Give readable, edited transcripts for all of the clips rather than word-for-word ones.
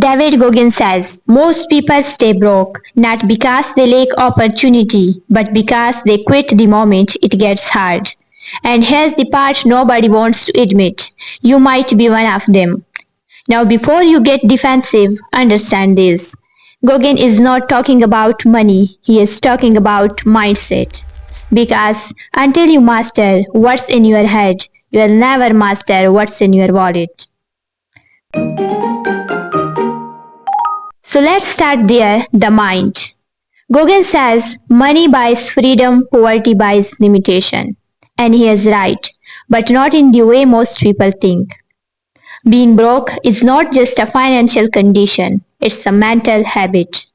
David Goggins says most people stay broke not because they lack opportunity but because they quit the moment it gets hard. And here's the part nobody wants to admit. You might be one of them. Now, before you get defensive, understand this. Goggins is not talking about money, he is talking about mindset. Because until you master what's in your head, you'll never master what's in your wallet. So let's start there, the mind. Goggins says money buys freedom, poverty buys limitation. And he is right, but not in the way most people think. Being broke is not just a financial condition, it's a mental habit.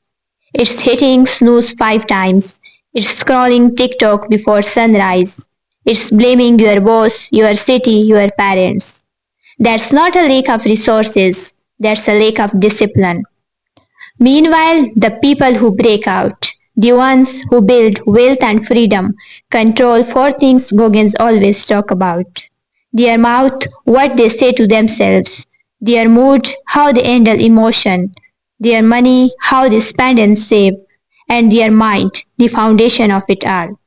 It's hitting snooze 5 times. It's scrolling TikTok before sunrise. It's blaming your boss, your city, your parents. That's not a lack of resources, that's a lack of discipline. Meanwhile, the people who break out, the ones who build wealth and freedom, control four things Goggins always talk about. Their mouth, what they say to themselves, their mood, how they handle emotion, their money, how they spend and save, and their mind, the foundation of it all.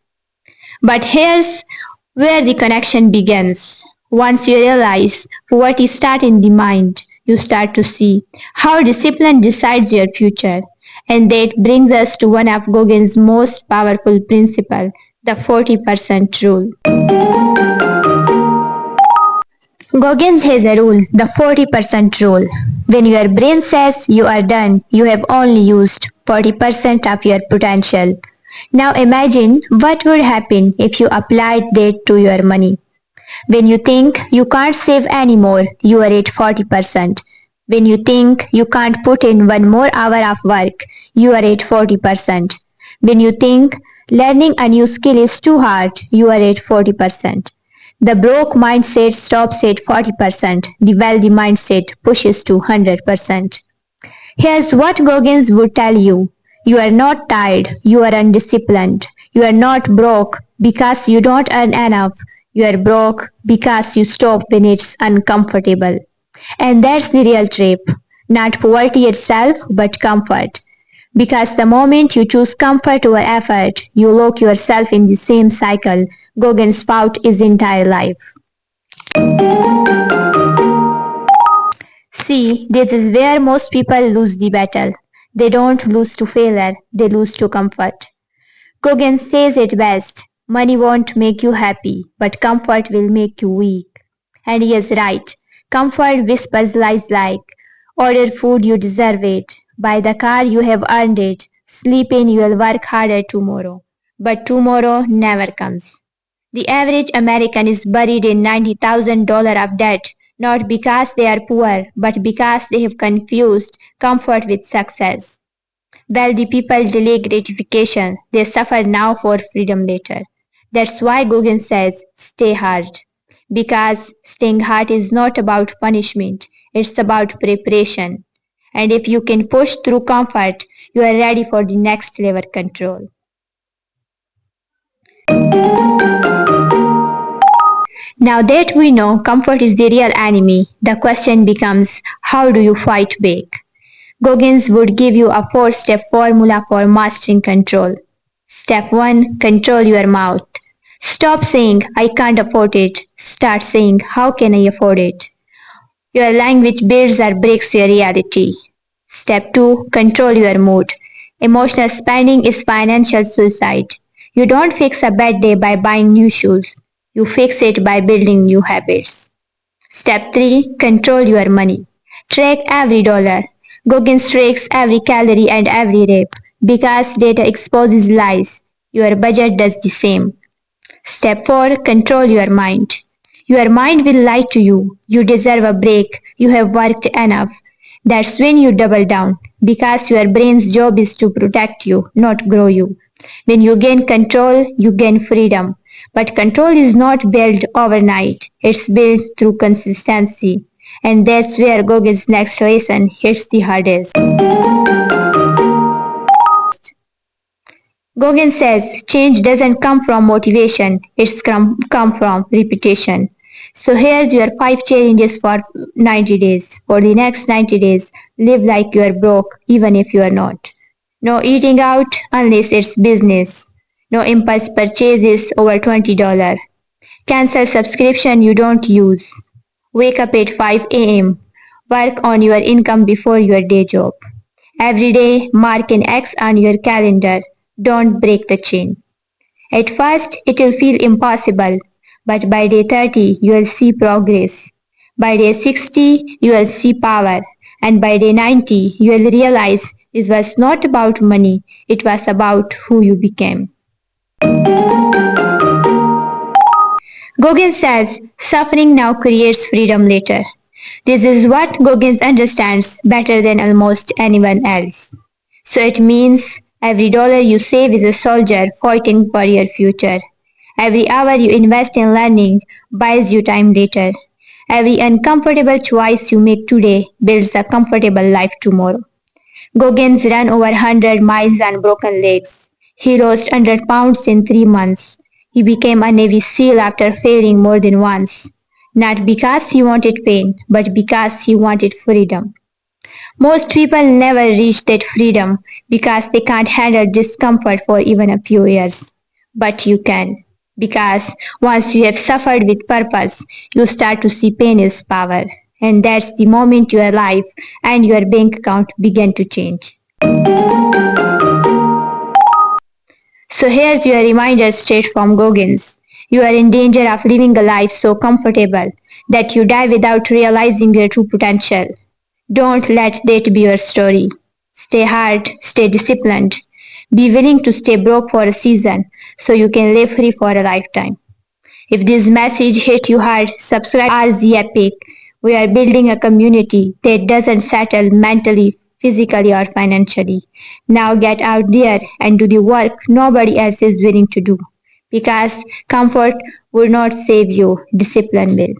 But here's where the connection begins. Once you realize what is start in the mind, you start to see how discipline decides your future. And that brings us to one of Goggins' most powerful principle, the 40% rule. Goggins has a rule, the 40% rule. When your brain says you are done, you have only used 40% of your potential. Now imagine what would happen if you applied that to your money. When you think you can't save anymore, you are at 40%. When you think you can't put in one more hour of work, you are at 40%. When you think learning a new skill is too hard, you are at 40%. The broke mindset stops at 40%. The wealthy mindset pushes to 100%. Here's what Goggins would tell you. You are not tired, you are undisciplined. You are not broke because you don't earn enough. You are broke because you stop when it's uncomfortable. And that's the real trap. Not poverty itself, but comfort. Because the moment you choose comfort over effort, you lock yourself in the same cycle Goggins fought his entire life. See, this is where most people lose the battle. They don't lose to failure, they lose to comfort. Goggins says it best. Money won't make you happy, but comfort will make you weak. And he is right. Comfort whispers lies like, order food, you deserve it. Buy the car, you have earned it. Sleep in, you will work harder tomorrow. But tomorrow never comes. The average American is buried in $90,000 of debt, not because they are poor, but because they have confused comfort with success. Wealthy people delay gratification. They suffer now for freedom later. That's why Goggins says, stay hard. Because staying hard is not about punishment, it's about preparation. And if you can push through comfort, you are ready for the next level control. Now that we know comfort is the real enemy, the question becomes how do you fight back? Goggins would give you a 4-step formula for mastering control. Step 1. Control your mouth. Stop saying, I can't afford it. Start saying, how can I afford it? Your language builds or breaks your reality. Step 2. Control your mood. Emotional spending is financial suicide. You don't fix a bad day by buying new shoes. You fix it by building new habits. Step 3. Control your money. Track every dollar. Goggins tracks every calorie and every rep. Because data exposes lies. Your budget does the same. Step 4. Control your mind. Your mind will lie to you. You deserve a break. You have worked enough. That's when you double down. Because your brain's job is to protect you, not grow you. When you gain control, you gain freedom. But control is not built overnight. It's built through consistency. And that's where Goggins' next lesson hits the hardest. Goggins says change doesn't come from motivation, it's come from repetition. So here's your 5 challenges for 90 days. For the next 90 days, live like you are broke even if you are not. No eating out unless it's business. No impulse purchases over $20. Cancel subscription you don't use. Wake up at 5 a.m. Work on your income before your day job. Every day, mark an X on your calendar. Don't break the chain. At first, it will feel impossible, but by day 30, you will see progress. By day 60, you will see power. And by day 90, you will realize this was not about money, it was about who you became. Goggins says suffering now creates freedom later. This is what Goggins understands better than almost anyone else. So it means every dollar you save is a soldier fighting for your future. Every hour you invest in learning buys you time later. Every uncomfortable choice you make today builds a comfortable life tomorrow. Goggins ran over 100 miles on broken legs. He lost 100 pounds in 3 months. He became a Navy SEAL after failing more than once. Not because he wanted pain, but because he wanted freedom. Most people never reach that freedom because they can't handle discomfort for even a few years. But you can. Because once you have suffered with purpose, you start to see pain as power. And that's the moment your life and your bank account begin to change. So here's your reminder straight from Goggins. You are in danger of living a life so comfortable that you die without realizing your true potential. Don't let that be your story. Stay hard, stay disciplined. Be willing to stay broke for a season so you can live free for a lifetime. If this message hit you hard, subscribe to RZ Epic. We are building a community that doesn't settle mentally, physically, or financially. Now get out there and do the work nobody else is willing to do. Because comfort will not save you, discipline will.